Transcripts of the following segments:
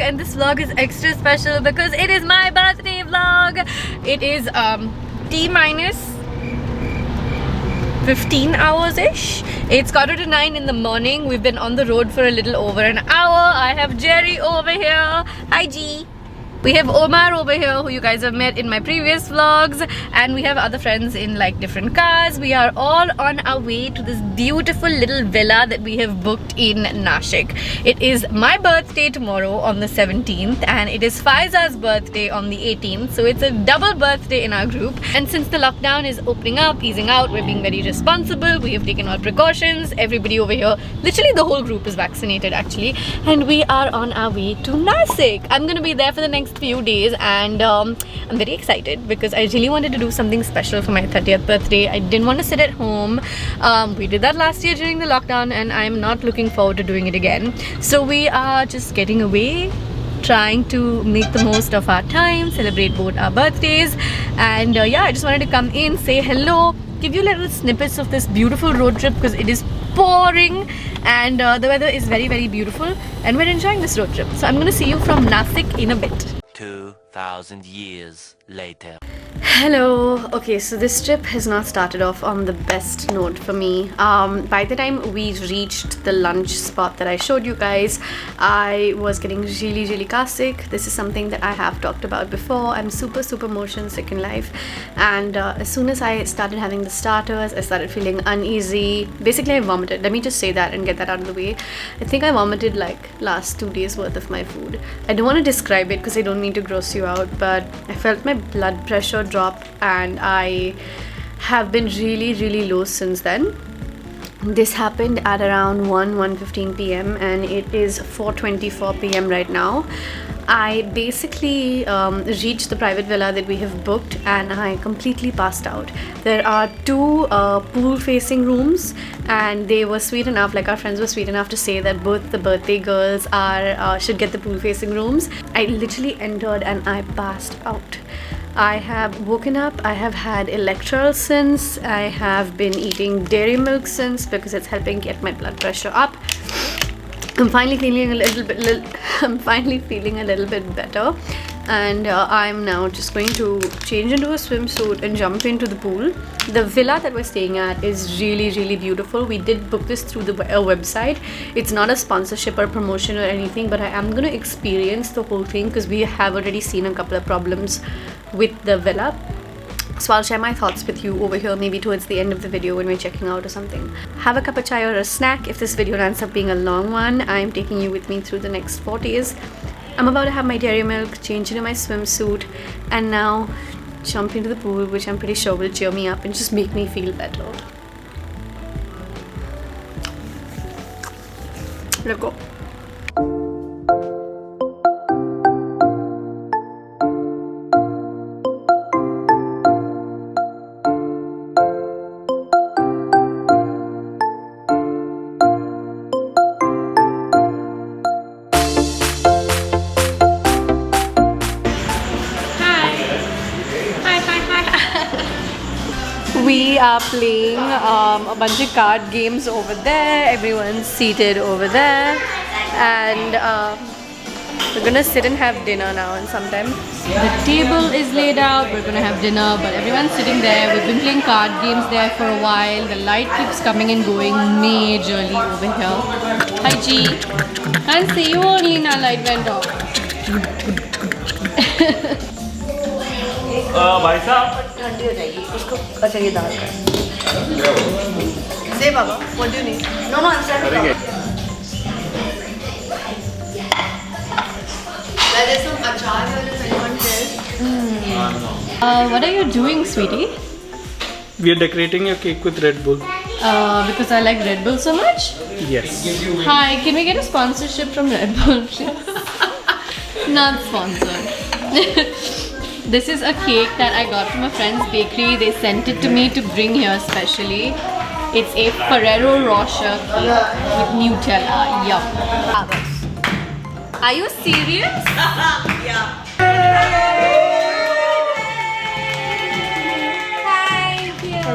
and this vlog is extra special because it is my birthday vlog. It is T-minus 15 hours ish. It's 9:15 in the morning. We've been on the road for a little over an hour. I have Jerry over here. Hi G. We have Omar over here, who you guys have met in my previous vlogs, and we have other friends in like different cars. We are all on our way to this beautiful little villa that we have booked in Nashik. It is my birthday tomorrow on the 17th, and it is Faiza's birthday on the 18th, so it's a double birthday in our group. And since the lockdown is opening up, easing out, we're being very responsible. We have taken all precautions. Everybody over here, literally the whole group is vaccinated actually, and we are on our way to Nashik. I'm gonna be there for the next few days, and I'm very excited because I really wanted to do something special for my 30th birthday. I didn't want to sit at home. We did that last year during the lockdown, and I'm not looking forward to doing it again. So we are just getting away, trying to make the most of our time, celebrate both our birthdays, and yeah, I just wanted to come in, say hello, give you little snippets of this beautiful road trip because it is pouring and the weather is very, very beautiful, and we're enjoying this road trip. So I'm going to see you from Nashik in a bit. 2,000 years later. Hello. Okay, so this trip has not started off on the best note for me. By the time we reached the lunch spot that I showed you guys, I was getting really car sick. This is something that I have talked about before. I'm super motion sick in life, and as soon as I started having the starters, I started feeling uneasy. Basically I vomited. Let me just say that and get that out of the way. I think I vomited like last 2 days worth of my food. I don't want to describe it because I don't mean to gross you out, but I felt my blood pressure drop, and I have been really low since then. This happened at around 1:15 p.m. and it is 4:24 p.m. right now. I basically reached the private villa that we have booked, and I completely passed out. There are 2 pool facing rooms, and they were sweet enough, like our friends were sweet enough to say that both the birthday girls are should get the pool facing rooms. I literally entered and I passed out. I have woken up, I have had Electrol since, I have been eating dairy milk since because it's helping get my blood pressure up. I'm finally feeling a little bit better, and I'm now just going to change into a swimsuit and jump into the pool. The villa that we're staying at is really beautiful. We did book this through the website. It's not a sponsorship or promotion or anything, but I am going to experience the whole thing because we have already seen a couple of problems with the villa. So I'll share my thoughts with you over here, maybe towards the end of the video when we're checking out or something. Have a cup of chai or a snack. If this video ends up being a long one, I'm taking you with me through the next 4 days. I'm about to have my dairy milk, change into my swimsuit, and now jump into the pool, which I'm pretty sure will cheer me up and just make me feel better. Let's go. We are playing a bunch of card games over there. Everyone's seated over there, and we're gonna sit and have dinner now. And sometime the table is laid out, we're gonna have dinner, but everyone's sitting there. We've been playing card games there for a while. The light keeps coming and going majorly over here. Hi G. Can't see you only now, light went off. भाई साहब ठंडी हो जाएगी उसको। अच्छा ये दाल का से बाबा what do you need? No there's some achar here if anyone cares. What are you doing, sweetie? We are decorating your cake with Red Bull. Because I like Red Bull so much? Yes. Hi, can we get a sponsorship from Red Bull? Not sponsored. This is a cake that I got from a friend's bakery. They sent it to me to bring here specially. It's a Ferrero Rocher cake with Nutella. Yum. Are you serious? Yeah. Thank you.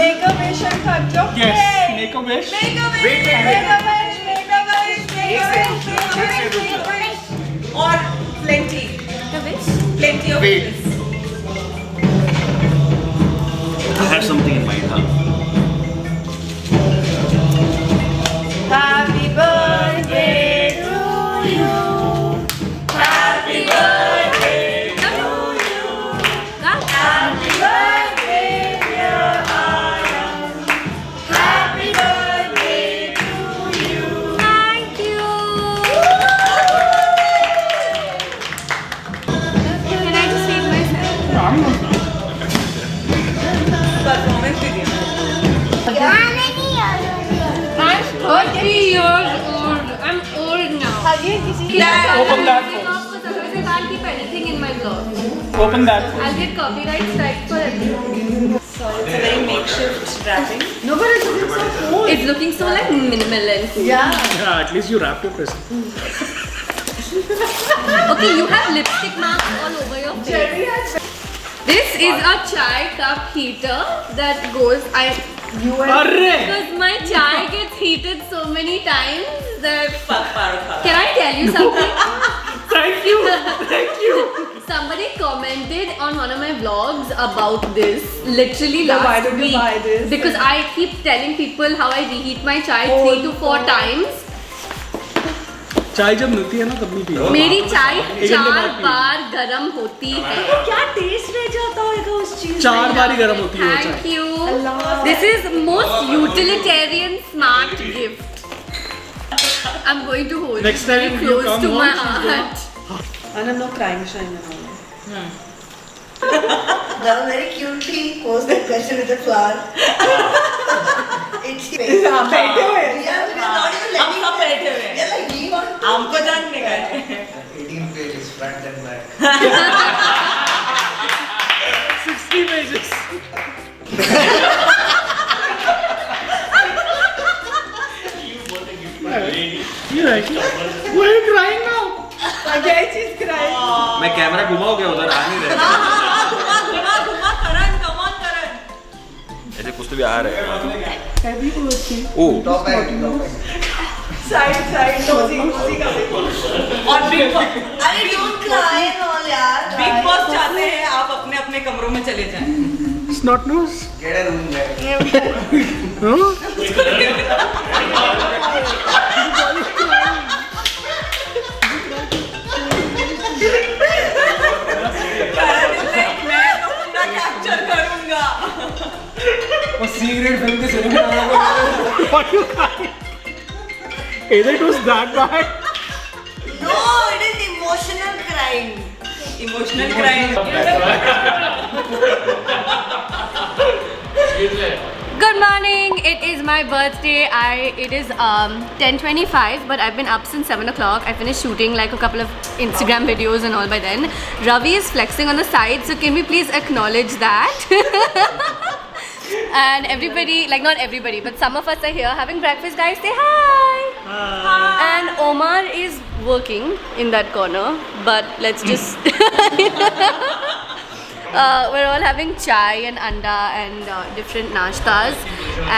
Make a wish and cut your Yes. cake. Make a wish. Make a wish. Make a wish. Make a wish. Make a wish. Or plenty. The wish? Plenty of Wait. wishes. I had something in mind, huh? Happy birthday to you. Happy birthday to you. Happy birthday, dear Anand. Happy birthday to you. Thank you. Can I just feed myself? Performance video. I'm 30 years old. I'm old now. Open that phone. Otherwise I can't keep anything in my vlog. Open that. I'll get copyright strikes for everything. So it's a very makeshift wrapping. It's looking so like minimal and cool. Yeah, at least you wrapped your present. Okay, you have lipstick marks all over your face. This is a chai cup heater that goes. Arre! Because my chai gets heated so many times that. Parukha. Can I tell you something? Thank you! Thank you! Somebody commented on one of my vlogs about this literally So last why did you week. buy this? Because I keep telling people how I reheat my chai 3 to 4 times. चाय जब मिलती है ना तब नहीं P मेरी चाय घंटे 4 बाद पी। बार गर्म होती है. क्या टेस्ट रह जाता होगा उस चीज 4 बार ही गर्म होती है वो Thank चाय you. This is most utilitarian smart gift. I'm going to hold Next it very time you close come to my home, she's heart. And no crying shine and all. That was very cutely posed that question with the flower. It's हाँ, बैठे हुए हैं। Yeah, we're not even हम letting सब them. बैठे हुए हैं। Yeah, like we want to. हमको जानने का है। 18 pages, front and back. 60 pages You like it? Why are you crying now? Ajay चीज crying. मैं कैमरा घुमाओ क्या उधर आ नहीं रहे घुमा करण, come on करण. ऐसे कुछ तो भी आ रहा है ओ Top end, top end. Side, cozy का. और Big Boss. अरे don't cry and all यार. Big Boss चाहते हैं आप अपने अपने कमरों में चले जाएं. Snot nose? Get a room there. Huh? मैं तो पूरा कैप्चर करूंगा. What you crying? Either it was that bad. No, it is emotional crying. Emotional crying. Good morning. It is my birthday. It is 10:25, but I've been up since 7 o'clock. I finished shooting like a couple of Instagram videos and all by then. Ravi is flexing on the side, so can we please acknowledge that? And everybody, like not everybody, but some of us are here having breakfast. Guys, say hi. And Omar is working in that corner, but let's just. We're all having chai and anda and different nashtas,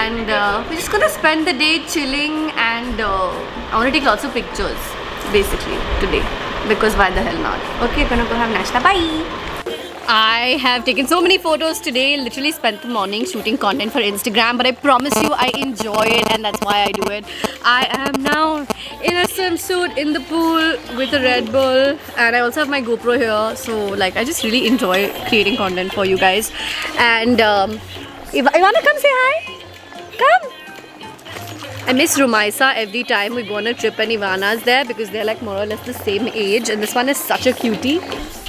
and we're just gonna spend the day chilling, and I want to take lots of pictures basically today, because why the hell not? Okay, gonna go have nashta. Bye. I have taken so many photos today, literally spent the morning shooting content for Instagram, but I promise you I enjoy it, and that's why I do it. I am now in a swimsuit in the pool with a Red Bull, and I also have my GoPro here, so like I just really enjoy creating content for you guys. And Ivana, come say hi. Come. I miss Rumaisa every time we go on a trip and Ivana's there, because they're like more or less the same age, and this one is such a cutie.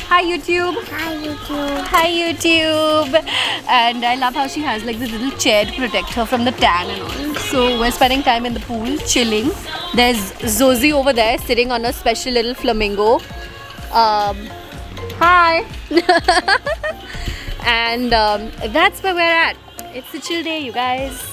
Hi YouTube. Hi YouTube. Hi YouTube. And I love how she has like this little chair to protect her from the tan and all. So we're spending time in the pool, chilling. There's Zozie over there sitting on a special little flamingo. Hi. And that's where we're at. It's a chill day, you guys.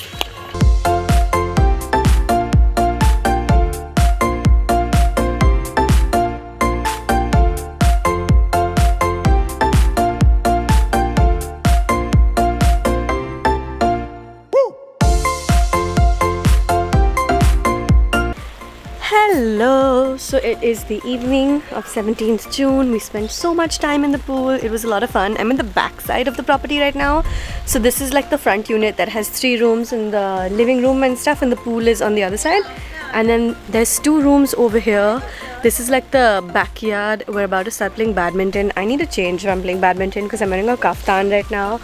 Hello. So it is the evening of 17th June. We spent so much time in the pool. It was a lot of fun. I'm in the back side of the property right now. So this is like the front unit that has 3 rooms in the living room and stuff, and the pool is on the other side. And then there's 2 rooms over here. This is like the backyard. We're about to start playing badminton. I need to change if I'm playing badminton because I'm wearing a kaftan right now.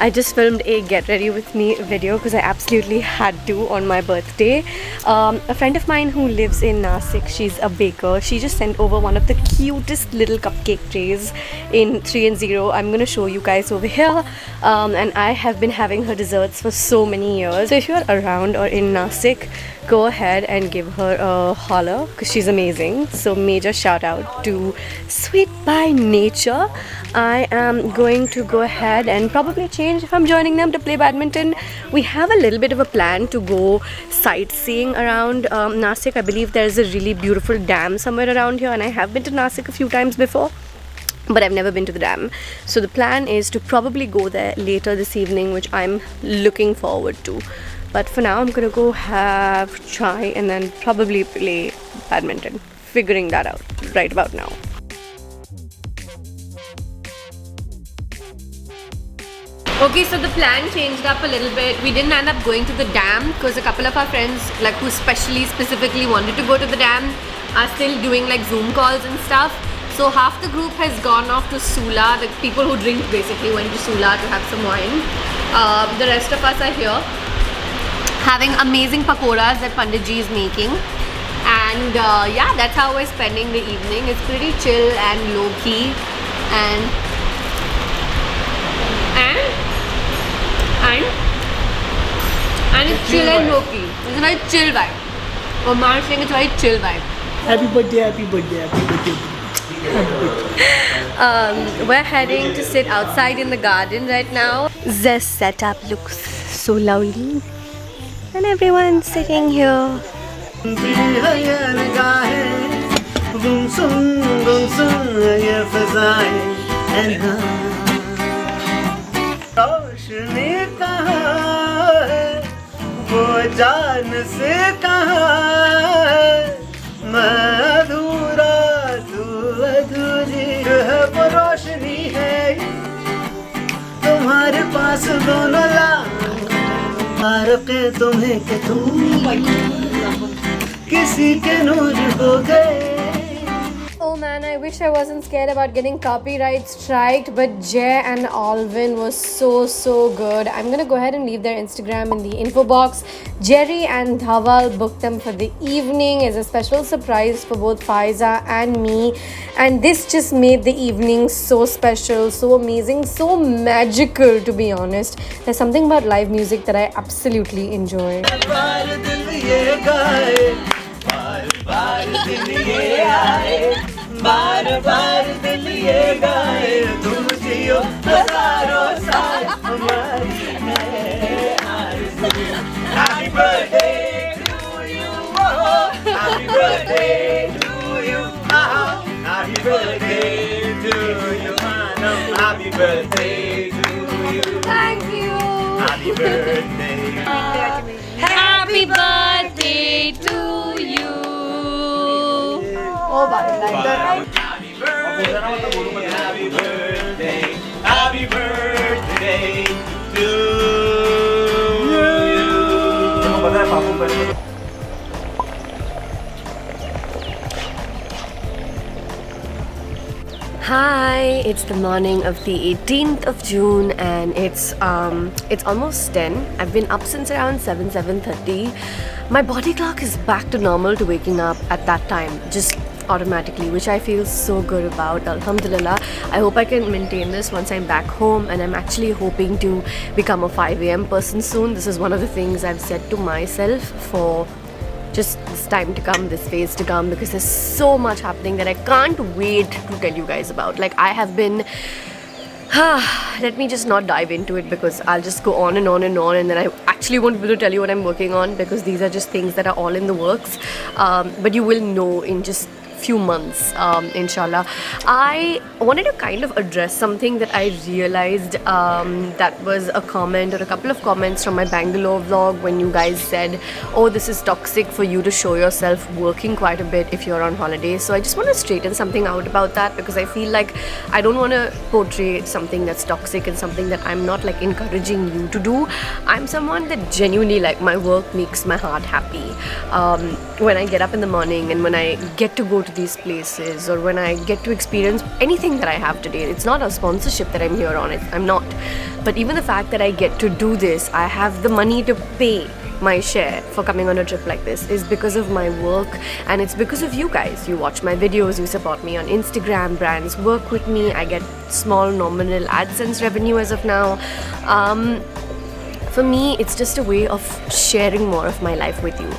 I just filmed a get ready with me video because I absolutely had to on my birthday. A friend of mine who lives in Nasik, she's a baker. She just sent over one of the cutest little cupcake trays in 3 and 0. I'm going to show you guys over here. And I have been having her desserts for so many years. So if you're around or in Nasik, go ahead and give her a holler because she's amazing. So major shout out to Sweet by Nature. I am going to go ahead and probably change if I'm joining them to play badminton. We have a little bit of a plan to go sightseeing around Nasik. I believe there's a really beautiful dam somewhere around here, and I have been to Nasik a few times before, but I've never been to the dam. So the plan is to probably go there later this evening, which I'm looking forward to. But for now, I'm gonna go have chai and then probably play badminton. Figuring that out right about now. Okay, so the plan changed up a little bit. We didn't end up going to the dam because a couple of our friends, like who specifically wanted to go to the dam, are still doing like Zoom calls and stuff. So half the group has gone off to Sula. The people who drink basically went to Sula to have some wine. The rest of us are here having amazing pakoras that Panditji is making. And yeah, that's how we're spending the evening. It's pretty chill and low-key. And it's chill and low-key. It's a very chill vibe. Omar saying it's a very chill vibe. Happy birthday, happy birthday, happy birthday. We're heading to sit outside in the garden right now. This setup looks so lovely. And everyone's sitting here. तुम्हारे पास दोनों फारक़े तुम्हें के तुम किसी के नूर हो गए. Oh man, I wish I wasn't scared about getting copyright striked, but Jay and Alvin was so good. I'm gonna go ahead and leave their Instagram in the info box. Jerry and Dhaval booked them for the evening as a special surprise for both Faiza and me, and this just made the evening so special, so amazing, so magical, to be honest. There's something about live music that I absolutely enjoy. बार बार दिल ये गाए तुम जियो हजारों साल हमारी है आरज़ू. Happy birthday to you, happy birthday to you, happy birthday to you, happy birthday to you. Thank you. Happy birthday. Happy birthday to you. Oh, bye. Happy birthday, happy birthday, happy birthday to you. Hi, it's the morning of the 18th of June and it's almost 10. I've been up since around 7:30. My body clock is back to normal to waking up at that time, just automatically, which I feel so good about. Alhamdulillah. I hope I can maintain this once I'm back home, and I'm actually hoping to become a 5 AM person soon. This is one of the things I've said to myself for just this time to come, this phase to come, because there's so much happening that I can't wait to tell you guys about. Like, I have been let me just not dive into it because I'll just go on and on and on, and then I actually won't be able to tell you what I'm working on because these are just things that are all in the works, but you will know in just few months, inshallah. I wanted to kind of address something that I realized that was a comment or a couple of comments from my Bangalore vlog when you guys said, oh, this is toxic for you to show yourself working quite a bit if you're on holiday. So I just want to straighten something out about that, because I feel like I don't want to portray something that's toxic and something that I'm not like encouraging you to do. I'm someone that genuinely, like, my work makes my heart happy. When I get up in the morning and when I get to go to these places, or when I get to experience anything that I have today, it's not a sponsorship that I'm here on it. I'm not. But even the fact that I get to do this, I have the money to pay my share for coming on a trip like this, is because of my work, and it's because of you guys. You watch my videos, you support me on Instagram, brands work with me, I get small nominal AdSense revenue as of now. For me, it's just a way of sharing more of my life with you.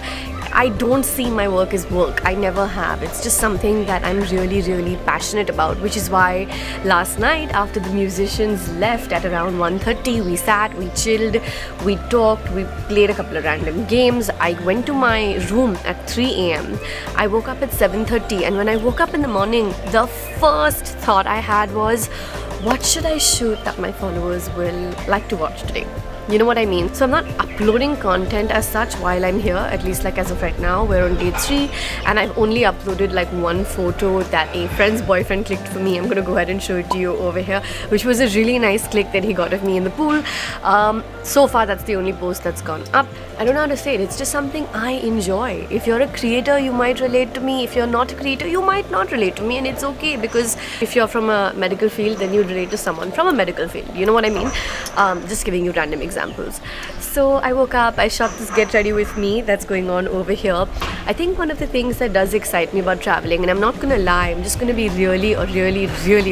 I don't see my work as work. I never have. It's just something that I'm really, really passionate about, which is why last night after the musicians left at around 1:30, we sat, we chilled, we talked, we played a couple of random games. I went to my room at 3 a.m. I woke up at 7:30, and when I woke up in the morning, the first thought I had was, what should I shoot that my followers will like to watch today? You know what I mean? So I'm not uploading content as such while I'm here, at least like as of right now. We're on day 3 and I've only uploaded like one photo that a friend's boyfriend clicked for me. I'm gonna go ahead and show it to you over here, which was a really nice click that he got of me in the pool. So far that's the only post that's gone up. I don't know how to say it. It's just something I enjoy. If you're a creator, you might relate to me. If you're not a creator, you might not relate to me, and it's okay, because if you're from a medical field, then you relate to someone from a medical field. You know what I mean? Just giving you random examples. So I woke up, I shot this get ready with me that's going on over here. I think one of the things that does excite me about traveling, and I'm not gonna lie, I'm just gonna be really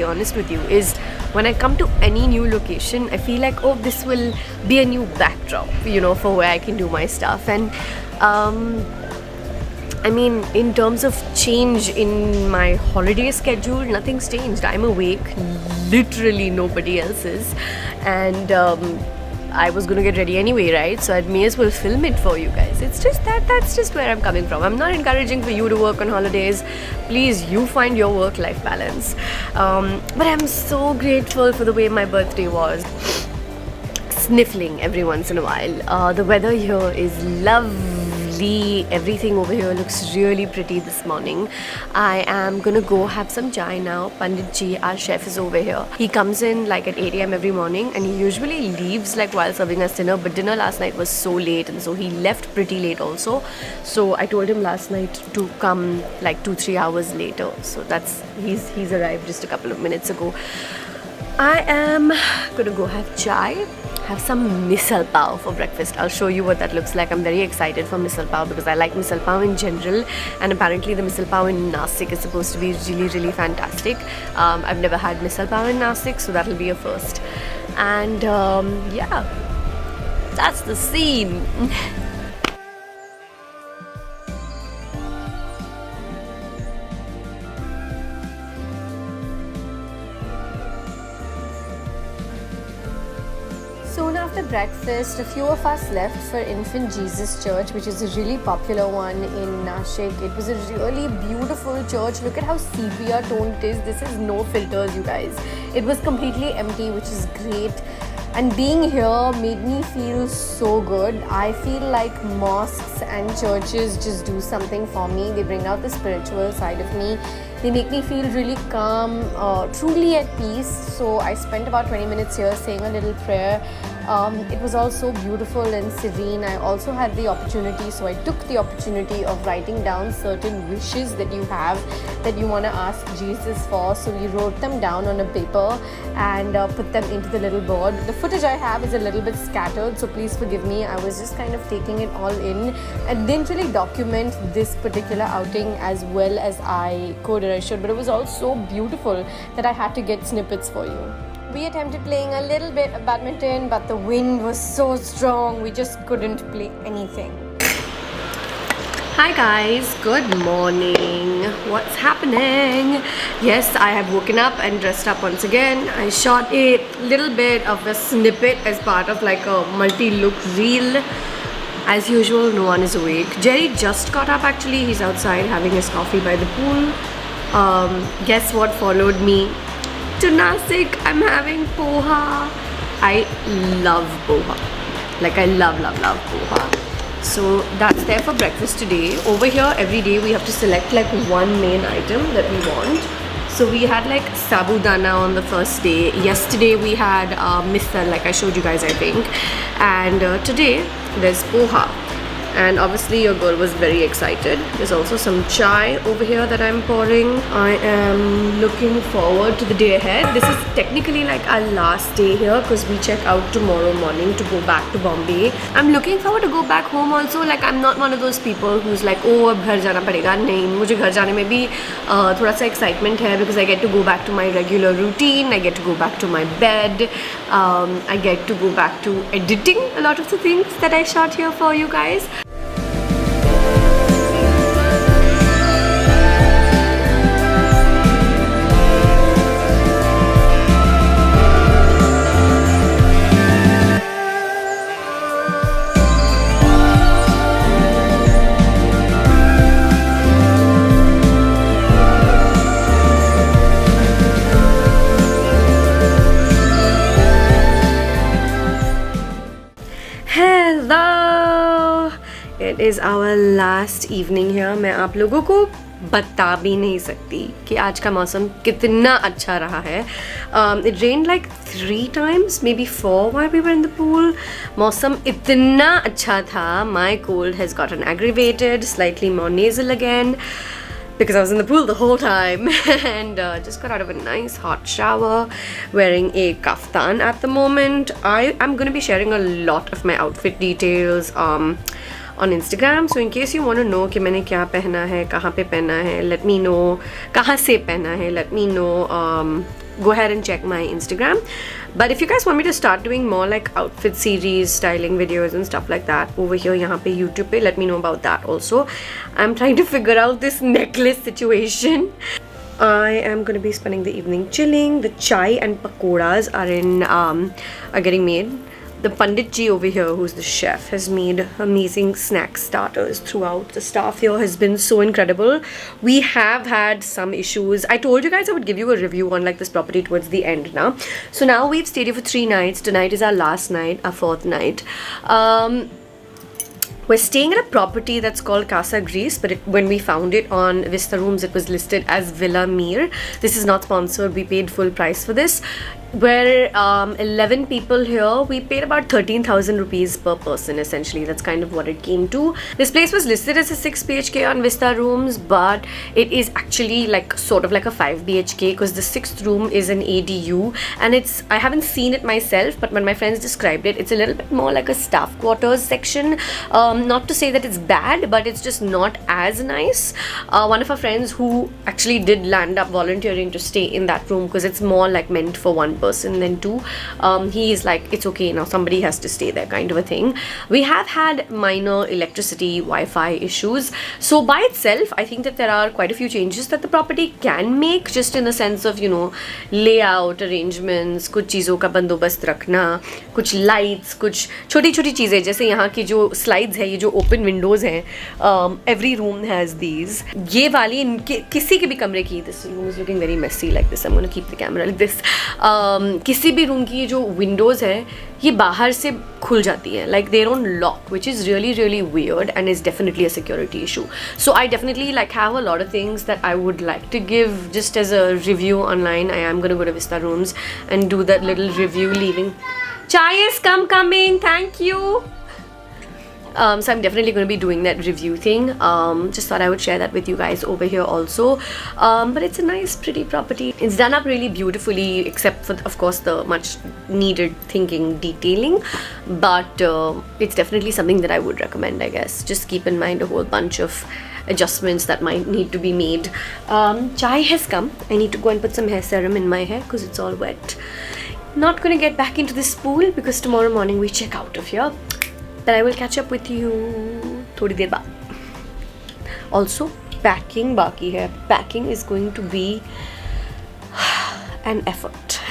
honest with you, is when I come to any new location, I feel like, oh, this will be a new backdrop, you know, for where I can do my stuff. And I mean, in terms of change in my holiday schedule, nothing's changed. I'm awake, literally nobody else is, and I was gonna get ready anyway, right? So I may as well film it for you guys. It's just that's just where I'm coming from. I'm not encouraging for you to work on holidays. Please, you find your work-life balance. But I'm so grateful for the way my birthday was. Sniffling every once in a while. The weather here is lovely. Everything over here looks really pretty this morning. I am gonna go have some chai now. Pandit Ji, our chef, is over here. He comes in like at 8 a.m. every morning, and he usually leaves like while serving us dinner, but dinner last night was so late, and so he left pretty late also. So I told him last night to come like 2-3 hours later. So that's he's arrived just a couple of minutes ago. I am gonna go have chai, have some misal pav for breakfast. I'll show you what that looks like. I'm very excited for misal pav because I like misal pav in general, and apparently the misal pav in Nasik is supposed to be really fantastic. I've never had misal pav in Nasik, so that'll be a first. And yeah, that's the scene. Soon after breakfast, a few of us left for Infant Jesus Church, which is a really popular one in Nashik. It was a really beautiful church. Look at how sepia toned it is. This is no filters, you guys. It was completely empty, which is great. And being here made me feel so good. I feel like mosques and churches just do something for me. They bring out the spiritual side of me. They make me feel really calm, truly at peace. So I spent about 20 minutes here saying a little prayer. It was all so beautiful and serene. I also had the opportunity, so I took the opportunity of writing down certain wishes that you have that you want to ask Jesus for. So we wrote them down on a paper and put them into the little board. The footage I have is a little bit scattered, so please forgive me. I was just kind of taking it all in and didn't really document this particular outing as well as I could or I should, but it was all so beautiful that I had to get snippets for you. We attempted playing a little bit of badminton, but the wind was so strong, we just couldn't play anything. Hi guys, good morning. What's happening? Yes, I have woken up and dressed up once again. I shot a little bit of a snippet as part of like a multi-look reel. As usual, no one is awake. Jerry just got up actually. He's outside having his coffee by the pool. Guess what followed me to Nasik? I'm having poha. I love poha. Like I love poha. So that's there for breakfast today. Over here every day we have to select like one main item that we want. So we had like sabudana on the first day. Yesterday we had misal, like I showed you guys I think. And today there's poha. And obviously your girl was very excited. There's also some chai over here that I'm pouring. I am looking forward to the day ahead. This is technically like our last day here because we check out tomorrow morning to go back to Bombay. I'm looking forward to go back home also. Like I'm not one of those people who's like, oh ab ghar jana padega. Nahi, mujhe ghar jane mein bhi thoda sa excitement hai because I get to go back to my regular routine. I get to go back to my bed. I get to go back to editing a lot of the things that I shot here for you guys. Hello! It is our last evening here. मैं आप लोगों को बता भी नहीं सकती कि आज का मौसम कितना अच्छा रहा है. It rained like 3 times, maybe 4 while we were in the pool. मौसम इतना अच्छा था. My cold has gotten aggravated, slightly more nasal again. Because I was in the pool the whole time and just got out of a nice hot shower, wearing a kaftan at the moment. I'm going to be sharing a lot of my outfit details on Instagram. So in case you want to know कि मैंने क्या पहना है, कहाँ पे पहना है, let me know. कहाँ से पहना है, let me know. Go ahead and check my Instagram. But if you guys want me to start doing more like outfit series, styling videos and stuff like that over here, यहाँ पे YouTube पे, let me know about that also. I'm trying to figure out this necklace situation. I am going to be spending the evening chilling. The chai and pakoras are getting made. The Pandit ji over here, who's the chef, has made amazing snack starters throughout. The staff here has been so incredible. We have had some issues. I told you guys I would give you a review on like this property towards the end now. So now we've stayed here for 3 nights. Tonight is our last night, our 4th night. We're staying at a property that's called Casa Greece, but when we found it on Vista Rooms, it was listed as Villa Mir. This is not sponsored. We paid full price for this. We're 11 people here. We paid about 13,000 rupees per person, essentially. That's kind of what it came to. This place was listed as a 6 BHK on Vista Rooms, but it is actually like sort of like a 5 BHK because the 6th room is an ADU, and I haven't seen it myself, but when my friends described it, it's a little bit more like a staff quarters section. Not to say that it's bad, but it's just not as nice. One of our friends who actually did land up volunteering to stay in that room because it's more like meant for one person than 2. He is like, it's okay now, somebody has to stay there kind of a thing. We have had minor electricity, Wi-Fi issues. So by itself, I think that there are quite a few changes that the property can make, just in the sense of, you know, layout, arrangements, कुछ चीज़ों का बंदोबस्त रखना, कुछ lights, कुछ छोटी-छोटी चीज़ें, जैसे यहाँ की जो slides है, ये जो open windows हैं, every room has these. ये वाली किसी के भी कमरे की, this room is looking very messy like this. I'm going to keep the camera like this. किसी भी रूम की जो विंडोज़ है ये बाहर से खुल जाती है, like they don't lock, which is really weird and is definitely a security issue. So I definitely like have a lot of things that I would like to give just as a review online. I am going to go to Vista Rooms and do that little review leaving. Chai is coming, thank you. So I'm definitely going to be doing that review thing. Just thought I would share that with you guys over here also. But it's a nice, pretty property. It's done up really beautifully, except for, of course, the much needed thinking, detailing. But it's definitely something that I would recommend, I guess. Just keep in mind a whole bunch of adjustments that might need to be made. Chai has come. I need to go and put some hair serum in my hair because it's all wet. Not going to get back into this pool because tomorrow morning we check out of here. But I will catch up with you थोड़ी देर बाद. Also, packing बाकी है. Packing is going to be an effort.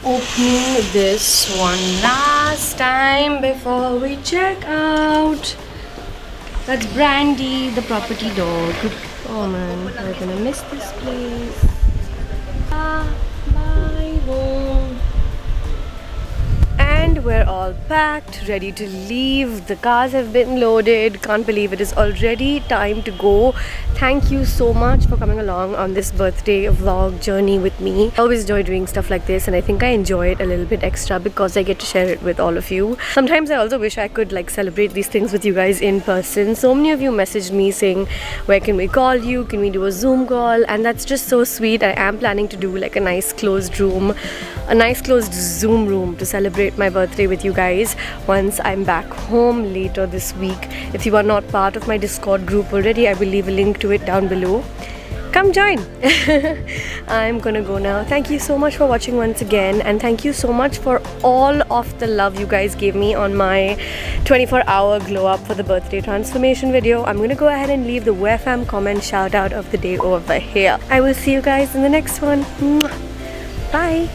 Opening this one last time before we check out. That's Brandy, the property dog. Oh man, we're gonna miss this place. Bye home. And we're all packed, ready to leave. The cars have been loaded. Can't believe it is already time to go. Thank you so much for coming along on this birthday vlog journey with me. I always enjoy doing stuff like this, and I think I enjoy it a little bit extra because I get to share it with all of you. Sometimes I also wish I could like celebrate these things with you guys in person. So many of you messaged me saying, where can we call you? Can we do a Zoom call? And that's just so sweet. I am planning to do like a nice closed room, a nice closed Zoom room to celebrate my birthday with you guys once I'm back home later this week. If you are not part of my Discord group already, I will leave a link to it down below. Come join. I'm gonna go now. Thank you so much for watching once again, and thank you so much for all of the love you guys gave me on my 24-hour glow up for the birthday transformation video. I'm gonna go ahead and leave the WearFam comment shout out of the day over here. I will see you guys in the next one. Bye.